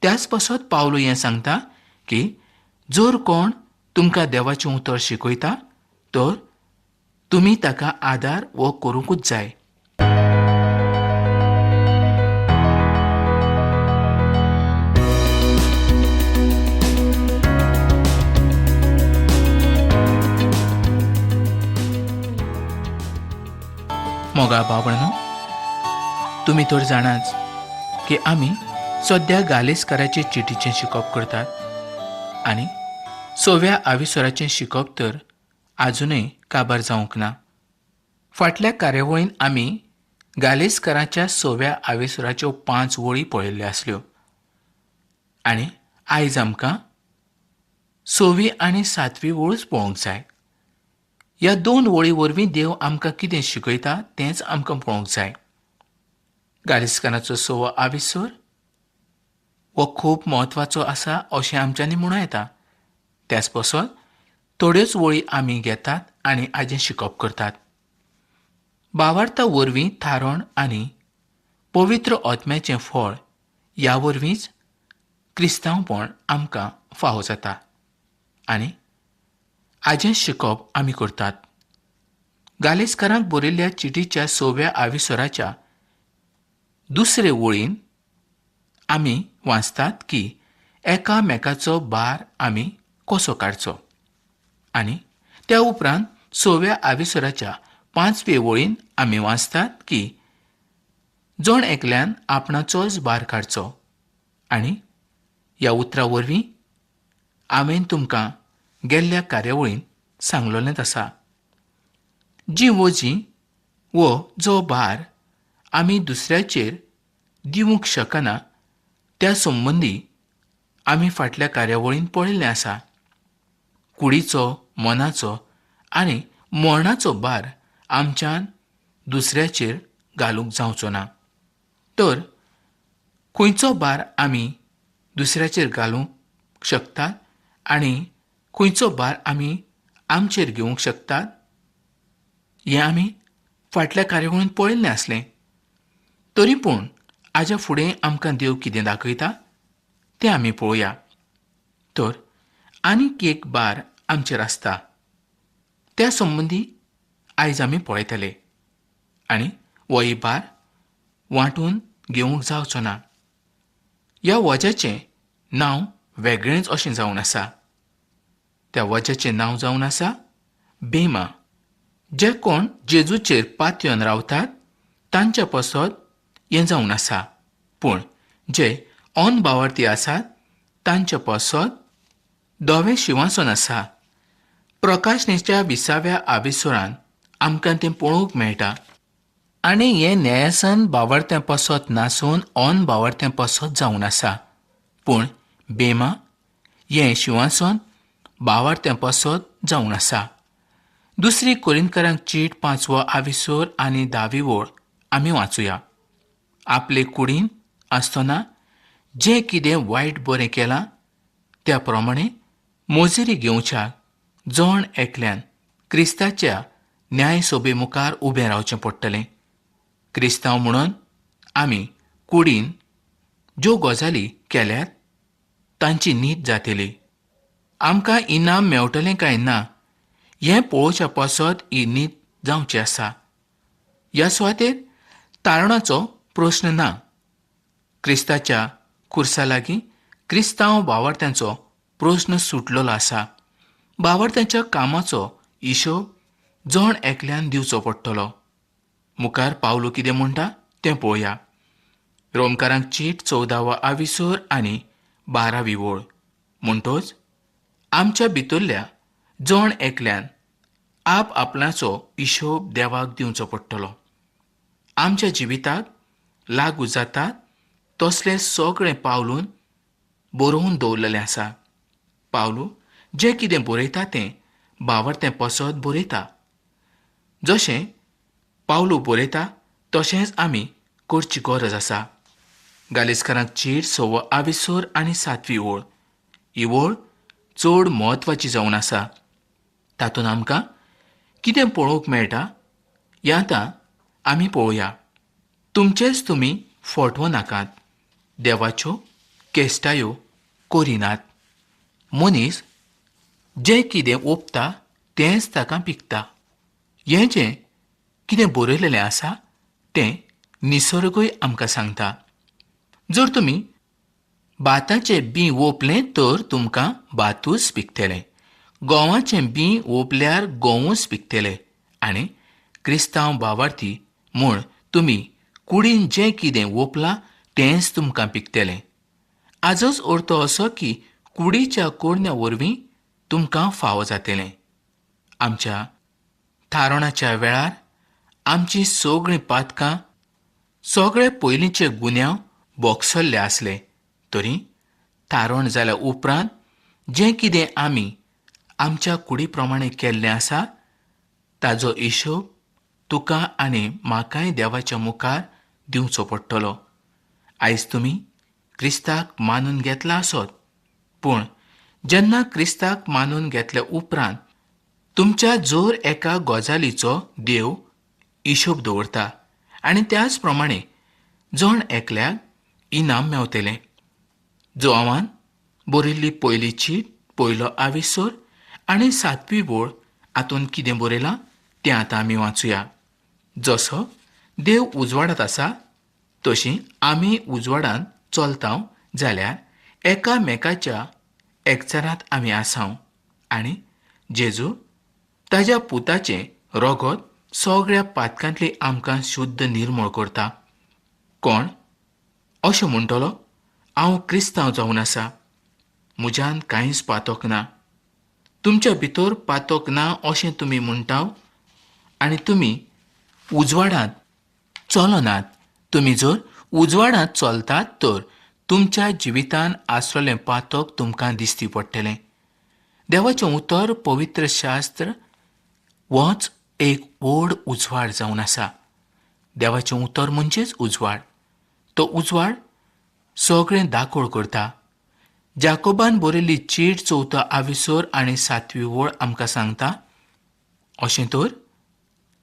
त्याच पासत पावलो हें सांगता की जर कोण तुमकां देवाचें उतर शिकयता तर तुमी ताका आदार वो करूंकूच जाय. मोगा बाबळांनो, तुमी तर जाणाच की आमी सद्या गालेसकाराचे चिटीचें शिकप करतात आनी 6व्या आविसराचें शिकप तर आजुनय काबार जावंक ना. फाटल्या कार्यावळीन आमी गालेसकाराच्या 6व्या आविसराच्यो 5 वळी पळयल्ल्यो आसल्यो आनी आयज आमकां 6वी आनी 7वी वळूच पळोवंक जाय. ह्या 2 वळी वरवीं देव आमकां कितें शिकयता तेंच आमकां पळोवंक जाय. गालेसकाराचो 6वो आविसर हो खूब म्हत्वाचो आसा अशें आमच्यांनी म्हणूं येता. त्याच पासत थोड्योच वळी आमी घेतात आनी हाचें शिकप करतात. भावार्था वरवीं थारण आनी पवित्र आत्म्याचें फळ ह्या वरवींच क्रिस्तांवपण आमकां फावो जाता आनी हाचें शिकप आमी करतात. गालेसकारांक बरयल्ल्या चिटीच्या 6व्या आविसराच्या 2रे वळीन आमी वाचतात की एकामेकाचो भार आमी कसो काडचो आनी त्या उपरांत 6व्या आविसराच्या 5वे वळीन आमी वाचतात की जण एकल्यान आपणाचोच भार काडचो आनी ह्या उतरा वरवीं हांवें तुमकां गेल्ल्या कार्यावळीन सांगलोलेंच आसा. जी वजी वो जो भार आमी दुसऱ्याचेर दिवंक शकना त्या संबंदी आमी फाटल्या कार्यावळीन पळयल्लें आसा. कुडीचो, मनाचो आनी मरणाचो भार आमच्यान दुसऱ्याचेर घालूंक जावचो ना. तर खंयचो भार आमी दुसऱ्याचेर घालूंक शकतात आनी खंयचो भार आमी आमचेर घेवंक शकतात हें आमी फाटल्या कार्यावळीन पळयल्लें आसलें. तरी पूण हाच्या फुडें आमकां देव कितें दाखयता तें आमी पळोवया. तर आनीक एक भार आमचेर आसता त्या संबंदी आयज आमी पळयतले आनी हो भार वांटून घेवंक जावचो ना. ह्या वज्याचें नांव वेगळेंच अशें जावन आसा. त्या वज्याचें नांव जावन आसा बेमा. जे कोण जेजूचेर पातयेवन रावतात तांच्या पासत हें जावन आसा, पूण जे अनभावार्थी आसात तांच्या पासत धवें शिंवासन आसा. प्रकाशणेच्या 20व्या आविसरांत आमकां तें पळोवंक मेळटा आनी हें न्यायासन भावार्थ्यां पासत नासून अनभावार्थ्यां पासत जावन आसा, पूण बेमा हें शिंवासन भावार्थ्यां पासत जावन आसा. 2 कोरिंथकारांक चीट 5वो आविसर आनी 10वी वळ आमी वाचुया. आपले कुडीन आसतना जें कितें वायट बरें केलां त्या प्रमाणें मोजेरी घेवच्या जण एकल्यान क्रिस्ताच्या न्यायसोबे मुखार उबें रावचें पडटलें. क्रिस्तांव म्हणून आमी कुडीन ज्यो गजाली केल्यात तांची नीत जातली. आमकां इनाम मेळटलें काय ना हें पळोवच्या पासत ही नीत जावची आसा. ह्या सुवातेर तारणाचो प्रस्न ना. क्रिस्ताच्या खुर्सा लागीं क्रिस्तांव भावार्थ्यांचो प्रस्न सुटलेलो आसा. भावार्थ्यांच्या कामाचो हिशोब जण एकल्यान दिवचो पडटलो. मुखार पावलो कितें म्हणटा तें पळोवया. रोमकारांक चीट 14वो आविसर आनी 12वी वळ म्हणटोच आमच्या भितरल्या जण एकल्यान आप आपणाचो हिशोब देवाक दिवचो पडटलो. आमच्या जिविताक लागू जाता तसलें सगळें पावलून बरोवन दवरलेलें आसा. पावलू जें कितें बरयता तें भावार्थ्यां पासत बरयता. जशें पावलू बरयता तशेंच आमी करची गरज आसा. गालेसकारांक चीट 6वो आविसर आनी 7वी वळ ही वळ चड म्हत्वाची जावन आसा. तातूंत आमकां कितें पळोवंक मेळटा हें आतां आमी पळोवया. तुमचेच तुमी फटवो नाकात. देवाच्यो केस्टायो कोरिनात. मनीस जें कितें ओंपता तेंच ताका पिकता. हें जें कितें बरयलेलें आसा तें निसर्गूय आमकां सांगता. जर तुमी भाताचें बी ओंपलें तर तुमकां भातूच पिकतलें. गोवाचें बी ओंपल्यार गोवूच पिकतलें. आनी क्रिस्तांव भावार्थी म्हूण तुमी कुडीन जें कितें ओंपलां तेंच तुमकां पिकतलें. हाचोच अर्थ असो की कुडीच्या कोडण्या वरवीं तुमकां फावो जातलें. आमच्या थारोणाच्या वेळार आमची सगळीं पातकां, सगळे पयलींचे गुन्यांव बोगसल्ले आसले. तरी थारोण जाल्या उपरांत जें कितें आमी आमच्या कुडी प्रमाणें केल्लें आसा ताचो हिशोब तुका आनी म्हाकाय देवाच्या मुखार दिवचो पडटलो. आयज तुमी क्रिस्ताक मानून घेतला आसत, पूण जेन्ना क्रिस्ताक मानून घेतल्या उपरांत तुमच्या जोर एका गजालीचो देव हिशोब दवरता आनी त्याच प्रमाणें जण एकल्याक इनाम मेवतलें. जोवान बरयल्ली पयली चीट, पयलो आविसर आनी 7वी वळ हातूंत कितें बरयलां तें आतां आमी वाचुया. जसो देव उजवाडांत आसा तशी आमी उजवाडांत चलता जाल्यार एकामेकाच्या एकचारांत आमी आसांव. आनी जेजू ताज्या पुताचें रोगत सगळ्या पातकांतली आमकां शुद्ध निर्मळ करता. कोण अशें म्हणटलो, हांव क्रिस्तांव जावन आसा, म्हज्यान कांयच पातक ना. तुमच्या भितर पातक ना अशें तुमी म्हणटाव आनी तुमी उजवाडांत चलनात. तुमी जर उजवाडांत चलतात तर तुमच्या जिवितांत आसलेलें पातक तुमकां दिसती पडटलें. देवाचें उतर पवित्र शास्त्र होच एक व्हड उजवाड जावन आसा. देवाचें उतर म्हणजेच उजवाड. तो उजवाड सगळें दाखोळ करता. जाकोबान बरयल्ली चीट 4थो आविसर आनी 7वी वळ आमकां सांगता, अशें तर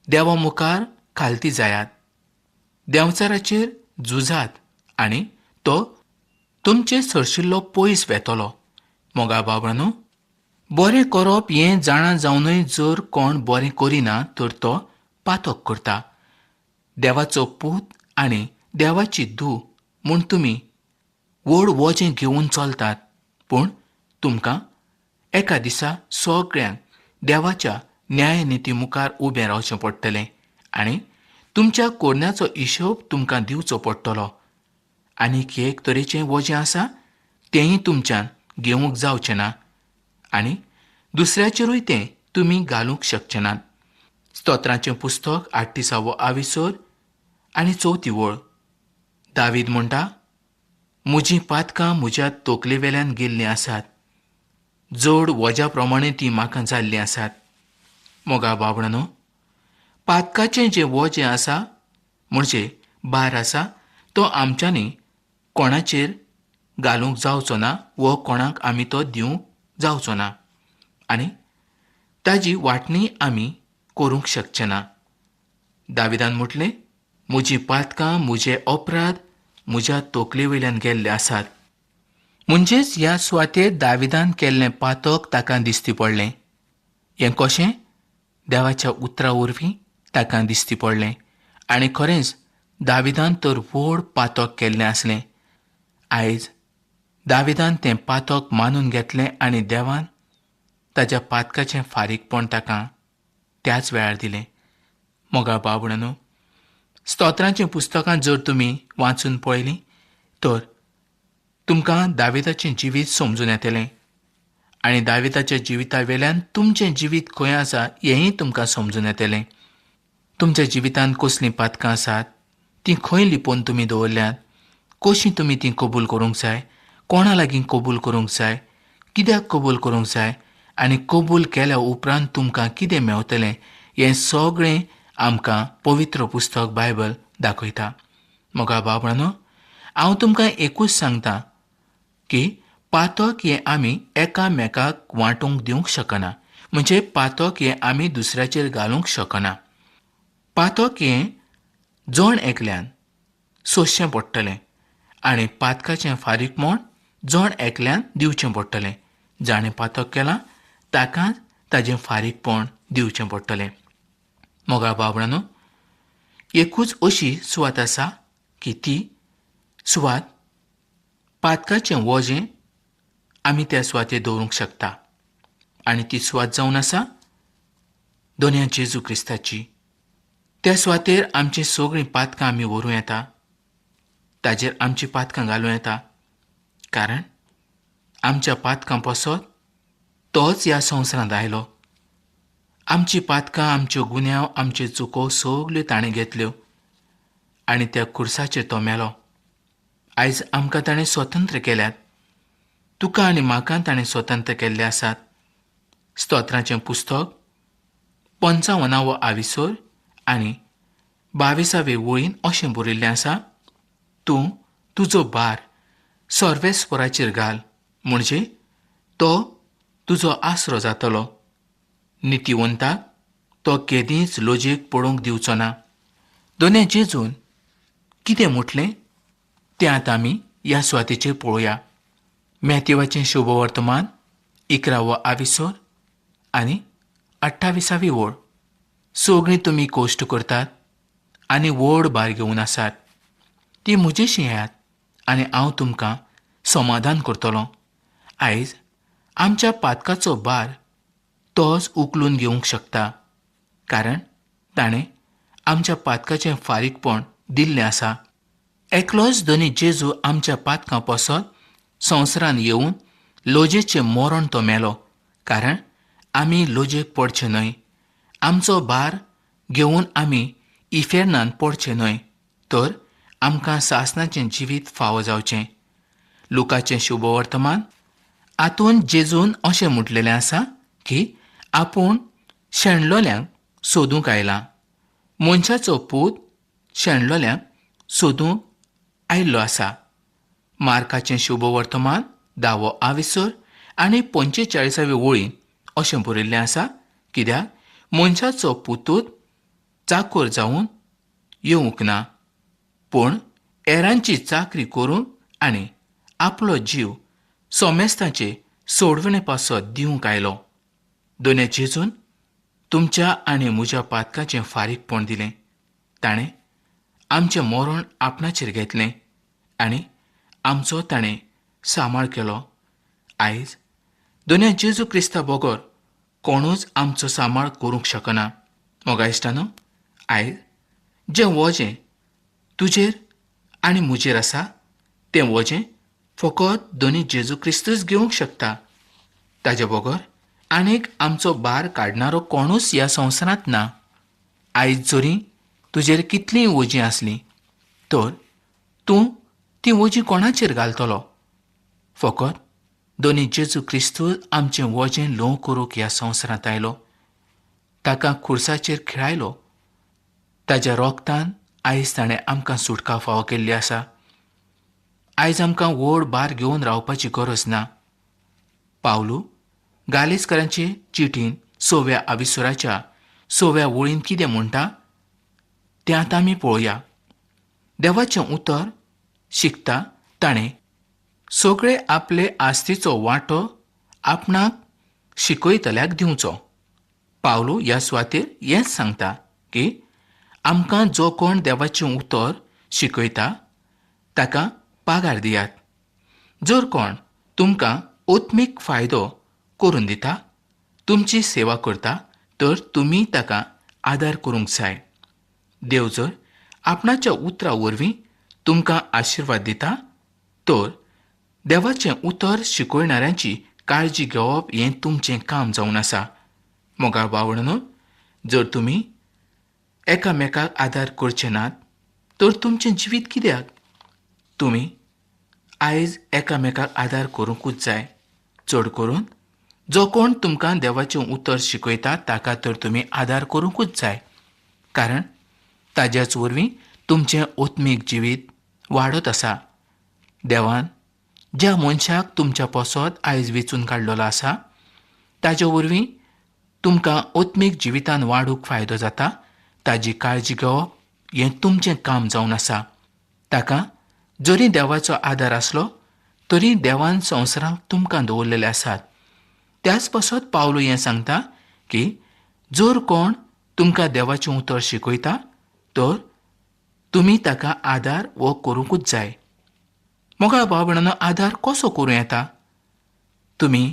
देवा मुखार खालती जायात, देंवचाराचेर झुजात आनी तो तुमचे सरशिल्लो पयस वेतलो. मोगा बाबरांनो, बरें करप हें जाणा जावनय जर कोण बरें करिना तर तो पातक करता. देवाचो पूत आनी देवाची धूव म्हूण तुमी व्हड वजें घेवन चलतात, पूण तुमकां एका दिसा सगळ्यांक देवाच्या न्यायनिती मुखार उबें रावचें पडटलें आनी तुमच्या कोडण्याचो हिशोब तुमकां दिवचो पडटलो. आनीक एक तरेचें वजें आसा तेंय तुमच्यान घेवंक जावचें ना आनी दुसऱ्याचेरूय तें तुमी घालूंक शकचे नात. स्तोत्राचें पुस्तक 38वो आविसर आनी 4थी वळ. दावीद म्हणटा, म्हजीं पातकां म्हज्या तोकलेवेल्यान गेल्लीं आसात, जड वज्या प्रमाणें तीं म्हाका जाल्लीं आसात. मोगा बाबणानो, पातकाचें जें वजें आसा म्हणजे भार आसा तो आमच्यांनी कोणाचेर घालूंक जावचो ना व कोणाक आमी तो दिवंक जावचो ना आनी ताजी वांटणी आमी करूंक शकचे ना. दाविदान म्हटलें, म्हजीं पातकां म्हजे अपराध म्हज्या तोकलेवयल्यान गेल्ले आसात. म्हणजेच ह्या सुवातेर दाविदान केल्लें पातक ताका दिसती पडलें. हें कशें? देवाच्या उतरा वरवीं ताका दिसती पडलें आनी खरेंच दाविदान तर व्हड पातक केल्लें आसलें. आयज दाविदान तें पातक मानून घेतलें आनी देवान ताच्या पातकाचें फारीकपण ताका त्याच वेळार दिलें. मोगा बाबणानो, स्तोत्राचें पुस्तकांत जर तुमी वाचून पळयलीं तर तुमकां दाविदाचें जिवीत समजून येतलें आनी दाविदाच्या जिविता वेल्यान तुमचें जिवीत खंय आसा हेंय तुमकां समजून येतलें. तुमच्या जिवितांत कसलीं पातकां आसात, तीं खंय लिपोवन तुमी दवरल्यात, कशीं तुमी तीं कबूल करूंक जाय, कोणा लागीं कबूल करूंक जाय, कित्याक कबूल करूंक जाय आनी कबूल केल्या उपरांत तुमकां कितें मेवतलें हें सगळें आमकां पवित्र पुस्तक बायबल दाखयता. मोगा बाबणानो, हांव तुमकां एकूच सांगता की पातक हें आमी एकामेकाक वांटूंक दिवंक शकना. म्हणजे पातक हें आमी दुसऱ्याचेर घालूंक शकना. पातक हें जण एकल्यान सोंसचें पडटलें आनी पातकाचें फारीकपण जोण एकल्यान दिवचें पडटलें. जाणें पातक केलां ताकाच ताजें फारीकपण दिवचें पडटलें. मोगाळ भावणांनो, एकूच अशी सुवात आसा की ती सुवात पातकाचें वजें आमी त्या सुवातेर दवरूंक शकता. आनी ती सुवात जावन आसा दोनया जेजू क्रिस्ताची. त्या सुवातेर आमची सगळीं पातकां आमी व्हरूं येता. ताजेर आमची पातकां घालूं येता. कारण आमच्या पातकां पासत तोच ह्या संवसारांत आयलो. आमची पातकां, आमच्यो गुन्यांव, आमच्यो चुको सगल्यो ताणें घेतल्यो आनी त्या खुर्साचेर तो मेलो. आयज आमकां ताणें स्वतंत्र केल्यात. तुका आनी म्हाका ताणें स्वतंत्र केल्ले आसात. स्तोत्राचें पुस्तक 55वो आविसोर आनी 22वे वळीन अशें बरयल्लें आसा, तूं तुजो भार सर्वेस्वराचेर घाल, म्हणजे तो तुजो आसरो जातलो. नितीवंताक तो केदींच लोजेक पडूंक दिवचो ना. दोनया जेजून कितें म्हटलें तें आतां आमी ह्या सुवातेचेर पळोवया. मॅथ्यूवाचें शुभवर्तमान 11वो आविसोर आनी 28वी वळ. सगळीं तुमी कोश्ट करतात आनी व्हड भार घेवन आसात. ती म्हजेशी येयात आनी हांव तुमकां समाधान करतलों. आयज आमच्या पातकाचो भार तोच उखलून घेवंक शकता. कारण ताणें आमच्या पातकाचें फारीकपण दिल्लें आसा. एकलोच दोनी जेजू आमच्या पातकां पासत संवसारांत येवन लोजेचें मरण तो मेलो. कारण आमी लोजेक पडचे न्हय. आमचो भार घेवन आमी इफेरनांत पडचे न्हय, तर आमकां सासणाचें जिवीत फावो जावचें. लुकाचें शुभवर्तमान हातूंत जेजून अशें म्हटलेलें आसा की आपूण शेणलोल्यांक सोदूंक आयला. मनशाचो पूत शेणलोल्यांक सोदूंक आयिल्लो आसा. मार्काचें शुभवर्तमान 10वो आविसोर आनी 45वे वळीन अशें बरयल्लें आसा, कित्याक मनशाचो पुतूच चाकर जावन येवंक ना, पूण हेरांची चाकरी करूंक आनी आपलो जीव सोमेस्तांचे सोडवणे पासत दिवंक आयलो. दोनया जेजून तुमच्या आनी म्हज्या पातकाचें फारीकपण दिलें. ताणें आमचें मरण आपणाचेर घेतलें आनी आमचो ताणें सांबाळ केलो. आयज दोनया जेजू क्रिस्ता बगर कोणूच आमचो सांबाळ करूंक शकना. मोगा इश्टानो, आयज जें वजें तुजेर आनी म्हजेर आसा तें वजें फकत दोनी जेजू क्रिस्तूच घेवंक शकता. ताजे बगर आनीक आमचो भार काडणारो कोणूच ह्या संवसारांत ना. आयज जरी तुजेर कितलींय वजीं आसलीं, तर तूं ती वजीं कोणाचेर घालतलो? फकत दोनी जेजू क्रिस्तूच आमचें वजें ल्हव करूंक ह्या संवसारांत आयलो. ताका खुर्साचेर खिळायलो. ताज्या रोगतान आयज ताणें आमकां सुटका फावो केल्ली आसा. आयज आमकां व्हड भार घेवन रावपाची गरज ना. पावलू गालीसकारांचे चिठीन 6व्या आविसोराच्या 6व्या वळीन कितें म्हणटा तें आतां आमी पळोवया. देवाचें उतर शिकता ताणें सगळे आपले आस्तीचो वांटो आपणाक शिकयतल्याक दिवचो. पावलू ह्या सुवातेर हेंच सांगता की आमकां जो कोण देवाचें उतर शिकयता ताका पागार दियात. जर कोण तुमकां ओत्मीक फायदो करून दिता, तुमची सेवा करता, तर तुमी ताका आदार करूंक जाय. देव जर आपणाच्या उतरा वरवीं तुमकां आशिर्वाद दिता, तर देवाचें उतर शिकयणाऱ्यांची काळजी घेवप हें तुमचें काम जावन आसा. मोगाळ भावणांनो, जर तुमी एकामेकाक आदार करचे नात, तर तुमचें जिवीत कित्याक? तुमी आयज एकामेकाक आदार करूंकूच जाय. चड करून जो कोण तुमकां देवाचें उतर शिकयता ताका तर तुमी आदार करूंकूच जाय. कारण ताज्याच वरवीं तुमचें ओत्मीक जिवीत वाडत आसा. देवान ज्या मनशाक तुमच्या पासत आयज वेंचून काडलेलो आसा, ताजे वरवीं तुमकां ओत्मीक जिवितान वाडूंक फायदो जाता, ताजी काळजी घेवप हें तुमचें काम जावन आसा. ताका जरी देवाचो आदार आसलो, तरी देवान संवसारांत तुमकां दवरलेले आसात. त्याच पासत पावलो हें सांगता की जर कोण तुमकां देवाचें उतर शिकयता तर तुमी ताका आदार वो करूंकूच जाय. मोगाळ भाव भयणांनो, आदार कसो करूं येता? तुमी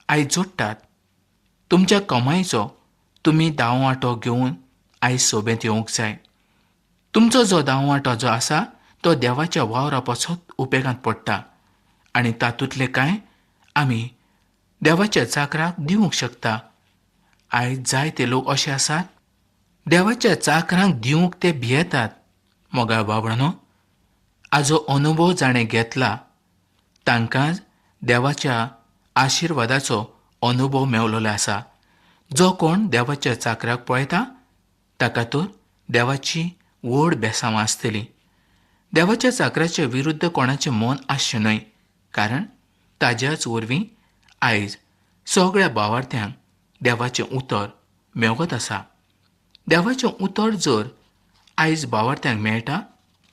आयज जोडटात. तुमच्या कमाईचो तुमी दावो वांटो घेवन आयज सोबेत येवंक जाय. तुमचो जो दावो वांटो जो आसा तो देवाच्या वावरा पासत उपेगांत पडटा आनी तातूंतले कांय आमी देवाच्या चाकराक दिवंक शकता. आयज जायते लोक अशे आसात देवाच्या चाकरांक दिवंक ते भियेतात. मोगाळ भाव भयणांनो, हाजो अनुभव जाणें घेतला तांकां देवाच्या आशिर्वादाचो अनुभव मेवलोलो आसा. जो कोण देवाच्या चाकराक पळयता ताका तर देवाची व्हड बेसांवां आसतलीं. देवाच्या चाकराचे विरुद्ध कोणाचें मन आसचें न्हय, कारण ताज्याच वरवीं आयज सगळ्या भावार्थ्यांक देवाचें उतर मेवत आसा. देवाचें उतर जर आयज भावार्थ्यांक मेळटा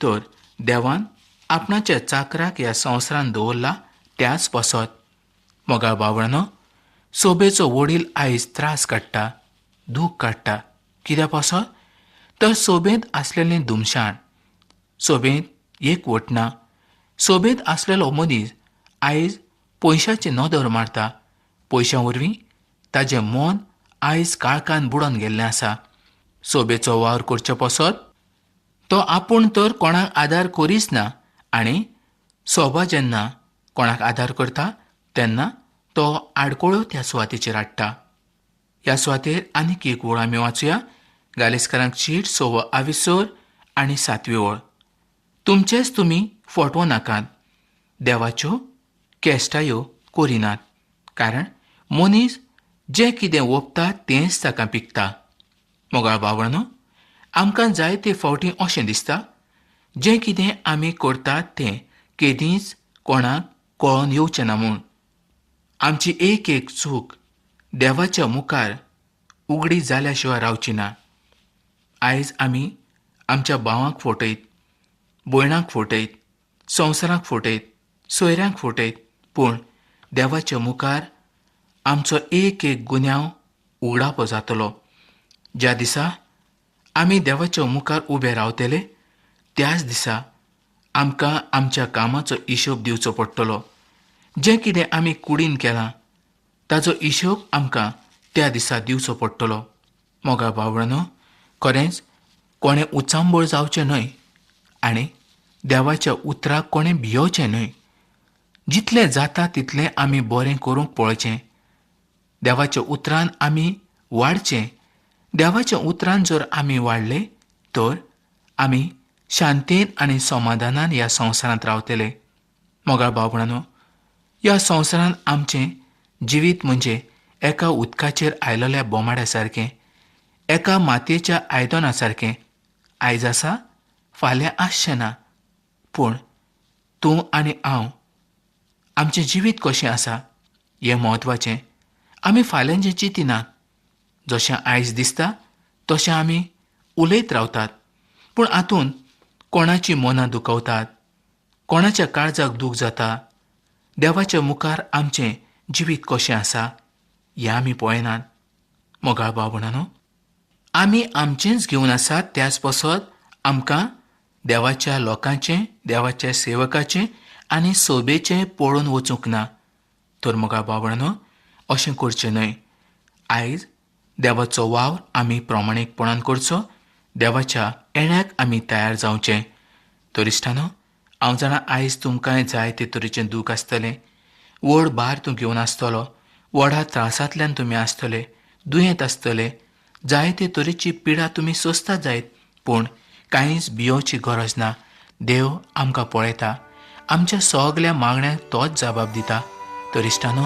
तर देवान आपणाच्या चाकराक ह्या संवसारांत दवरला त्याच पासत. मोगाळ भाव भयणांनो, सोबेचो वडील आयज त्रास काडटा, दूख काडटा. कित्या पासत? तर सोबेत आसलेलें दुमशाण, सोबेत एकवट ना. सोबेत आसलेलो मनीस आयज पयशांची नदर मारता. पयशां वरवीं ताचें मन आयज काळखांत बुडोवन गेल्लें आसा. सोबेचो वावर करचे पासत तो आपूण तर कोणाक आदार करीच ना आनी सोबा जेन्ना कोणाक आदार करता तेन्ना तो आडकोळ्यो त्या सुवातेचेर हाडटा. ह्या सुवातेर आनीक एक वळ आमी वाचुया. गालेस्कारांक चीट 6 आनी 7 वळ. तुमचेच तुमी फटवो नाकात, देवाच्यो केस्टायो करिनात, कारण मनीस जें कितें ओंपता तेंच ताका पिकता. मोगाळ भाव भयणांनो, आमकां जायते फावटी अशें दिसता जें कितें आमी करतात तें केदींच कोणाक कळोन येवचें ना म्हूण. आमची एक एक चूक देवाच्या मुखार उगडी जाल्या शिवाय रावची ना. आयज आमी आमच्या भावांक फटयत, भयणांक फटयत, संवसाराक फटयत, सोयऱ्यांक फटयत, पूण देवाच्या मुखार आमचो एक एक गुन्यांव उगडावपो जातलो. ज्या दिसा आमी देवाच्या मुखार उबे रावतले त्याच दिसा आमकां आमच्या कामाचो हिशोब दिवचो पडटलो. जें कितें आमी कुडीन केलां ताचो हिशोब आमकां त्या दिसा दिवचो पडटलो. मोगाळ भाव भयणांनो, खरेंच कोणें उचांबळ जावचें न्हय आनी देवाच्या उतराक कोणें भियोवचें न्हय. जितलें जाता तितलें आमी बरें करूंक पळोवचें. देवाच्या उतरान आमी वाडचें. देवाच्या उतरान जर आमी वाडले तर आमी शांतेन आनी समाधानान ह्या संवसारांत रावतले. मोगाळ भाव भयणांनो, ह्या संवसारांत आमचें जिवीत म्हणजे एका उदकाचेर आयलोल्या बोमाड्या सारकें, एका मातयेच्या आयदना सारकें. आयज आसा, फाल्यां आसचें ना. पूण तूं आनी हांव आमचें जिवीत कशें आसा हें म्हत्वाचें. आमी फाल्यांचें चिंतिनात. जशें आयज दिसता तशें आमी उलयत रावतात, पूण हातूंत कोणाची मनां दुखवतात, कोणाच्या काळजाक दूख जाता. देवाच्या मुखार आमचें जिवीत कशें आसा हें आमी पळयनात. मोगाळ भाव भयणांनो, आमी आमचेंच घेवन आसात त्याच पासत आमकां देवाच्या लोकांचें, देवाच्या सेवकाचें आनी सोबेचें पळोवन वचूंक ना. तर मोगाळ भाव भयणांनो, अशें करचें न्हय. आयज देवाचो वावर आमी प्रामाणीकपणान करचो. देवाच्या येण्याक आमी तयार जावचें. तर इश्टानो, हांव जाणा आयज तुमकांय जायते तरेचें दूख आसतलें. व्हड भार तूं घेवन आसतलो. व्हडा त्रासांतल्यान तुमी आसतले, दुयेंत आसतले. जायते तरेची पिडा तुमी सोंसतात जायत, पूण कांयच भियोवची गरज ना. देव आमकां पळयता. आमच्या सगल्या मागण्यांक तोच जबाब दिता. तर इश्टानो,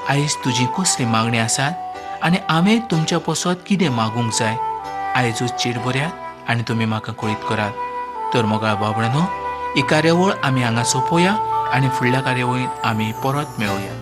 आयज तुजी कसली मागणी आसा आनी हांवें तुमच्या पासत कितें मागूंक जाय आयजूच चीट बऱ्यात आनी तुमी म्हाका कळीत करात. तर मोगाळ भाव भयणांनो, ही कार्यावळ आमी हांगा सोंपोवया आनी फुडल्या कार्यावळींत आमी परत मेळुया.